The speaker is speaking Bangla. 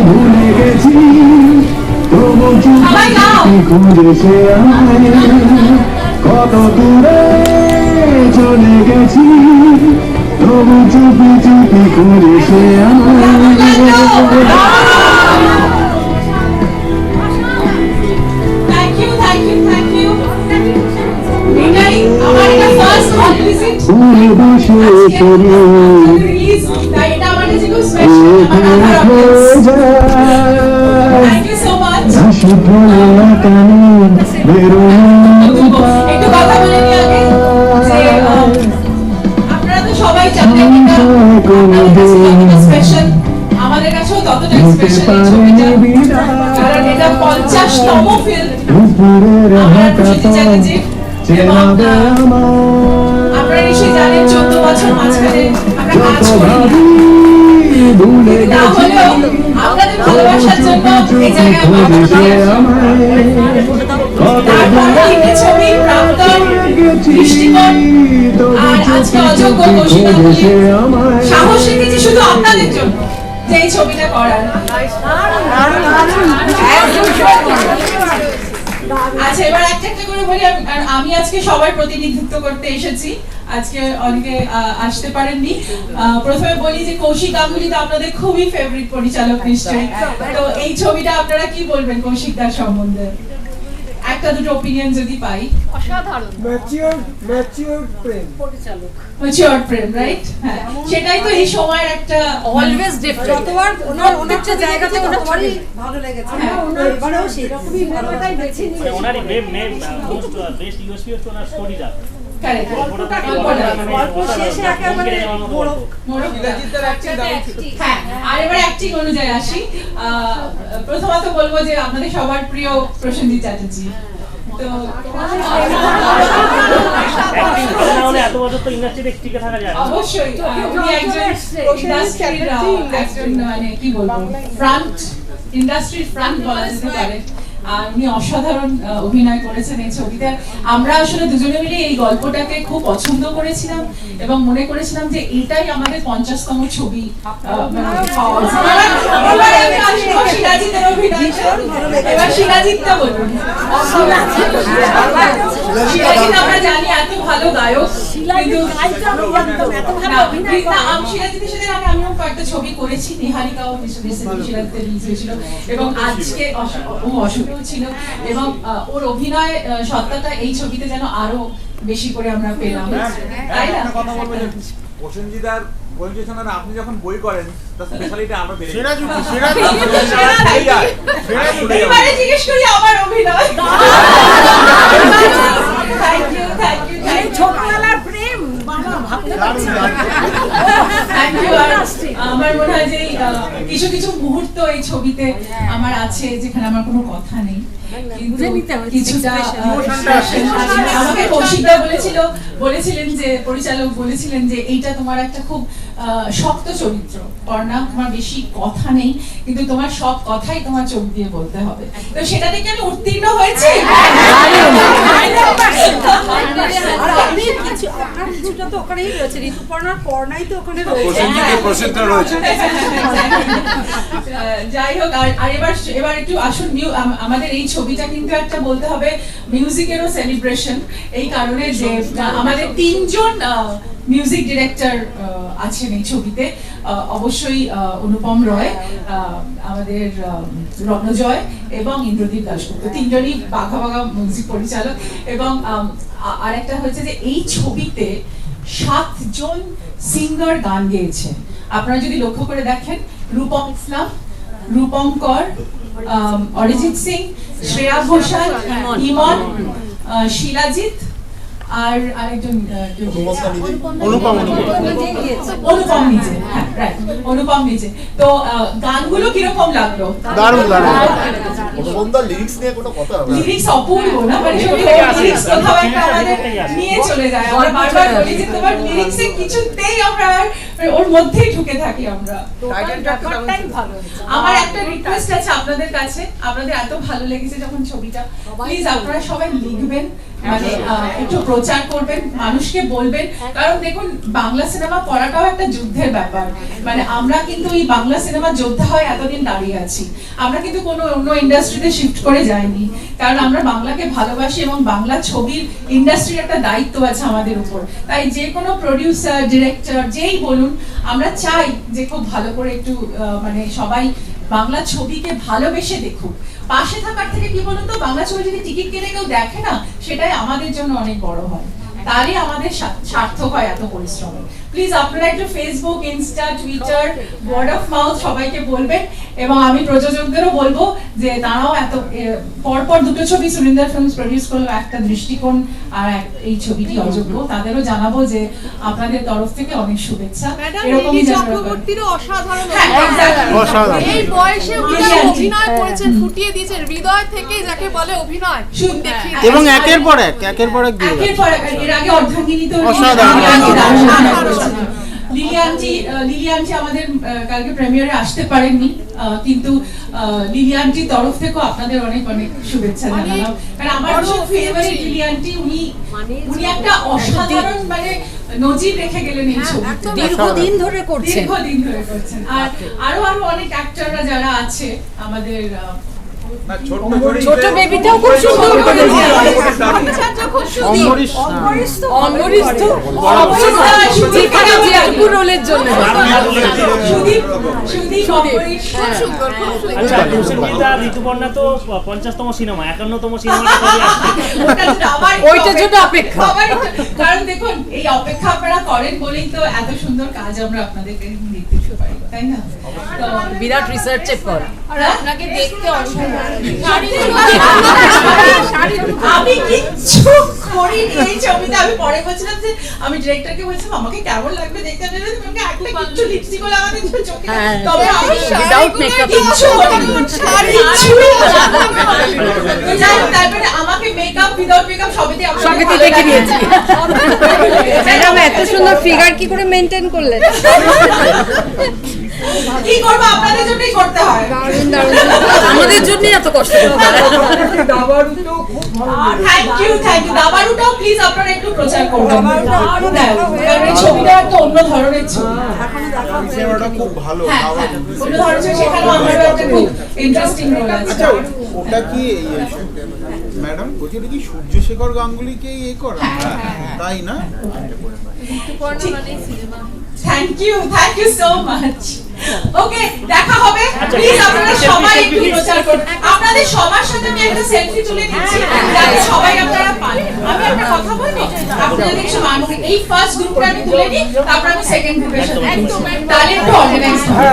ভুলে গেছি তবু চুপি খুঁজেছে আমায় কত দূরে চলে গেছি তবু চুপি চুপি খুঁজেছে আমায় আমাদের কাছেও ততটা স্পেশাল ছবিটা, কারণ এটা 50তম ফিল্ম আমার প্রসেনজিৎ চ্যাটার্জি। আপনারা নিশ্চয়ই জানেন 14 বছর মাঝখানে আমরা কাজ করি, না হলেও আপনাদের ভালোবাসার জন্য এই জায়গায় আমরা ছবি প্রাক্তন দৃষ্টিকোণ আর আজকে অযোগ্য ঘোষিত সাহস রেখেছি শুধু আপনাদের জন্য যে এই ছবিটা করার। আচ্ছা, এবার একটা একটা করে বলি। আমি আজকে সবার প্রতিনিধিত্ব করতে এসেছি, আজকে অনেকে আসতে পারেননি। প্রথমে বলি যে কৌশিক গাঙ্গুলি তো আপনাদের খুবই ফেভারিট পরিচালক নিশ্চয়ই, তো এই ছবিটা আপনারা কি বলবেন কৌশিক দার সম্বন্ধে? একটা দুটো ওপিনিয়ন যদি পাই। অসাধারণ ম্যাচিওর প্রেম পরিচালক, ম্যাচিওর প্রেম, রাইট? হ্যাঁ, সেটাই তো এই সময়ের একটা অলওয়েজ ডিফারেন্ট। যতবার ওনার জায়গাতে ওনারই ভালো লেগেছে, এবারেও সেরকমই ভালোটাই বেছে নিয়েছে। ওনারই মোস্ট বেস্ট ইউএসপি হচ্ছে ওনার স্টোরিটা। কারেক্ট, গল্প শেষে একেবারে বড় হ্যাঁ। আর এবার অ্যাক্টিং অনুযায়ী আসি। প্রথমত বলবো যে আপনাদের সবার প্রিয় প্রসেনজিৎ চ্যাটার্জি। তো এত বছর তো ইন্ডাস্ট্রিতে টিকে থাকা যায় অবশ্যই উনি একজন ইন্ডাস্ট্রির একজন মানে কি বলবো ইন্ডাস্ট্রির ফ্রন্ট বলা যেতে পারে। আর উনি অসাধারণ অভিনয় করেছেন এই ছবিতে। আমরা আসলে দুজনে মিলে এই গল্পটাকে খুব পছন্দ করেছিলাম এবং মনে করেছিলাম যে এটাই আমাদের 50তম ছবি। এবার শিলাজিৎটা বলুন। শিলাজিৎ আমরা জানি এত ভালো গায়ক, কিন্তু শিলাজিতের সাথে আমিও কয়েকটা ছবি করেছি, নিহারিকাও শিলাজিতে রিলিজ হয়েছিল এবং আজকে ও অসুখও ছিল এবং ওর অভিনয় সত্তাটা এই ছবিতে যেন আরো বেশি করে আমরা পেলাম, তাই না? প্রসেনজিৎদার পরিচালনায় আপনি যখন বই করেন তার স্পেশালিটি আমরা বেড়ে যায়। এবারে জিজ্ঞেস করি আমার অভিনয়। Thank you, thank you, thank you. ছোটবেলার প্রেম বাবা ভাবতে পারছি না। Thank you. আমার মনে হয় যে কিছু কিছু মুহূর্ত এই ছবিতে আমার আছে যেখানে আমার কোনো কথা নেই, কিছুটা আমাকে কৌশিকদা বলেছিলেন যে পরিচালক বলেছিলেন যে এইটা তোমার একটা খুব শক্ত চরিত্র, পর্ণা, তোমার বেশি কথা নেই কিন্তু তোমার সব কথাই তোমার চোখ দিয়ে বলতে হবে। তো সেটা থেকে আমি উত্তীর্ণ হয়েছি। আর আপনি আপনার কিছুটা তো ওখানেই রয়েছে, ঋতুপর্ণার পর্ণাই তো ওখানে রয়েছে। যাই হোক, আর এবার একটু আসুন আমাদের এই ছবিটা কিন্তু একটা বলতে হবে মিউজিকেরও সেলিব্রেশন, এই কারণে যে আমাদের 3 জন মিউজিক ডিরেক্টর আছেন এই ছবিতে। অবশ্যই অনুপম রয়, আমাদের রণজয় এবং ইন্দ্রদীপ দাশগুপ্ত, 3 জনই বাঘা বাঘা মিউজিক পরিচালক। এবং আরেকটা হচ্ছে যে এই ছবিতে 7 জন সিঙ্গার গান গেয়েছেন। আপনারা যদি লক্ষ্য করে দেখেন, রূপম ইসলাম, রূপঙ্কর, অরিজিৎ সিং, শ্রেয়া ঘোষাল, ইমন, শিলাজিৎ আর আরেকজন অনুপম নিজে। হ্যাঁ, রাইট, অনুপম নিজে। তো গানগুলো কিরকম লাগলো? দারুণ লিরিক্স অপূর্ব না? লিরিক্স কোথাও একটা আমাদের নিয়ে চলে যায়। আমরা বারবার বলি যে তোমার লিরিক্সে কিছুতেই আমরা মানে ওর মধ্যেই ঢুকে থাকি আমরা। ব্যাপারটাই ভালো আমার একটা রিকোয়েস্ট আছে আপনাদের কাছে, আপনাদের এত ভালো লেগেছে যখন ছবিটা, প্লিজ আপনারা সবাই লিখবেন, মানে একটু প্রচার করবেন, মানুষকে বলবেন, কারণ দেখুন বাংলা সিনেমা করাটাও একটা যুদ্ধের ব্যাপার। মানে আমরা কিন্তু এই বাংলা সিনেমা যোদ্ধা হয়ে এতদিন দাঁড়িয়ে আছি, আমরা কিন্তু কোনো অন্য ইন্ডাস্ট্রিতে শিফট করে যাইনি, কারণ আমরা বাংলাকে ভালোবাসি এবং বাংলা ছবির ইন্ডাস্ট্রির একটা দায়িত্ব আছে আমাদের উপর। তাই যে কোনো প্রডিউসার, ডিরেক্টর যেই বলুন, আমরা চাই যে খুব ভালো করে একটু মানে সবাই বাংলা ছবিকে ভালোবেসে দেখুক। পাশে থাকার থেকে কি বলুন তো, বাংলা ছবি যদি টিকিট কিনে কেউ দেখে না, সেটাই আমাদের জন্য অনেক বড় হয়, তারই আমাদের সার্থক হয় এত পরিশ্রম। প্লিজ আপনারা একটু Facebook, Insta, Twitter, word of mouth সবাইকে বলবেন, এবং আমি প্রযোজকদেরও বলবো যে তারাও এত পরপর দুটো ছবি সুরিন্দর ফিল্মস প্রডিউস করলো, একটা দৃষ্টিকোণ আর এই ছবিটি অযোগ্য, তাদেরও জানাবো যে আপনাদের তরফ থেকে অনেক শুভেচ্ছা। এরকমই চক্রবর্তীরও অসাধারণ হ্যাঁ, exactly. অসাধারণ। এই বয়সে উনি Brilliant. অভিনয় করেছেন, ফুটিয়ে দিয়েছেন হৃদয় থেকে, যাকে বলে অভিনয়। দেখিয়ে এবং দিয়েছেন। একের পর এক দিয়ে একের পর এক, এর আগে অর্ধাঙ্গিনী তো অসাধারণ। লিলিয়ানটি আমাদের কালকে প্রিমিয়ারে আসতে পারেননি, কিন্তু লিলিয়ানটির তরফ থেকেও আপনাদের অনেক অনেক শুভেচ্ছা জানালাম, কারণ আমার খুব ফেভারিট লিলিয়ানটি। উনি একটা অসাধারণ মানে নজির রেখে গেলেন এই ছবিতে, দীর্ঘদিন ধরে করছেন। দীর্ঘদিন ধরে করছেন। আর আরো অনেক অ্যাক্টররা যারা আছে আমাদের, না, ছোট বেবিটাও খুব সুন্দর করেছে। ভট্টাচার্য খুব সুন্দর। অম্বরীশ অম্বরীশ তো যেখানে যেটুকু রোলের জন্য সুদীপ, অম্বরীশ, খুব সুন্দর, খুব সুন্দর। আচ্ছা প্রসেনজিৎ আর ঋতুপর্ণা তো 50তম সিনেমা, 51তম সিনেমাটা কবে আসছে? ওইটার জন্য অপেক্ষা। কারণ দেখুন এই অপেক্ষা আপনারা করেন বলেই তো এত সুন্দর কাজ আমরা আপনাদেরকে দেখতে পারি, তাই না? তো বিরাট রিসার্চের পর আর আপনাকে দেখতে অসাধারণ। আমি কিচ্ছু করিনি এই ছবিতে। আমি পরে বলছিলাম যে, আমি ডিরেক্টরকে বলছিলাম আমাকে কেমন লাগবে দেখতে, আমি বললাম, তোমাকে একটা কিচ্ছু লিপস্টিক লাগাতে দিও চোখে, হ্যাঁ, তবে আমি উইদাউট মেকআপ কিচ্ছু করিনি। কিছুই করিনি। তো যাই হোক, তারপরে আমাকে মেকআপ উইদাউট মেকআপ সবেতে দেখে নিয়েছি। ম্যাডাম এত সুন্দর ফিগার কি করে মেইনটেইন করলেন? কি করবো, আপনাদের জন্যই করতে হয়। দারুণ দারুণ, আমাদের জন্যই এত কষ্ট করতে হয়। Thank you. দাবারুটাও প্লিজ আপনারা একটু প্রচার করবেন, কারণ এই ছবিটা একটা অন্য ধরনের ছবি। সিনেমাটা খুব ভালো। হ্যাঁ, অন্য ধরনের ছবি, সেখানেও আমারও একটা খুব ইন্টারেস্টিং রোল আছে। আচ্ছা, ওটা কি ম্যাডাম বলছি, এটা কি সূর্যশেখর গাঙ্গুলিকে করা? তাই না? Thank you so much. Okay, দেখা হবে। প্লিজ আপনারা সবাই একটু প্রচার করুন। আপনাদের সবার সাথে আমি একটা সেলফি তুলে নিচ্ছি, যাতে সবাই আপনারা পান। আমি একটা কথা বলবো, আপনারা দেখছেন এই ফার্স্ট গ্রুপটা আমি তুলে নিই, তারপর আমি সেকেন্ড গ্রুপের সাথে, তাহলে একটু অর্গানাইজ হবে।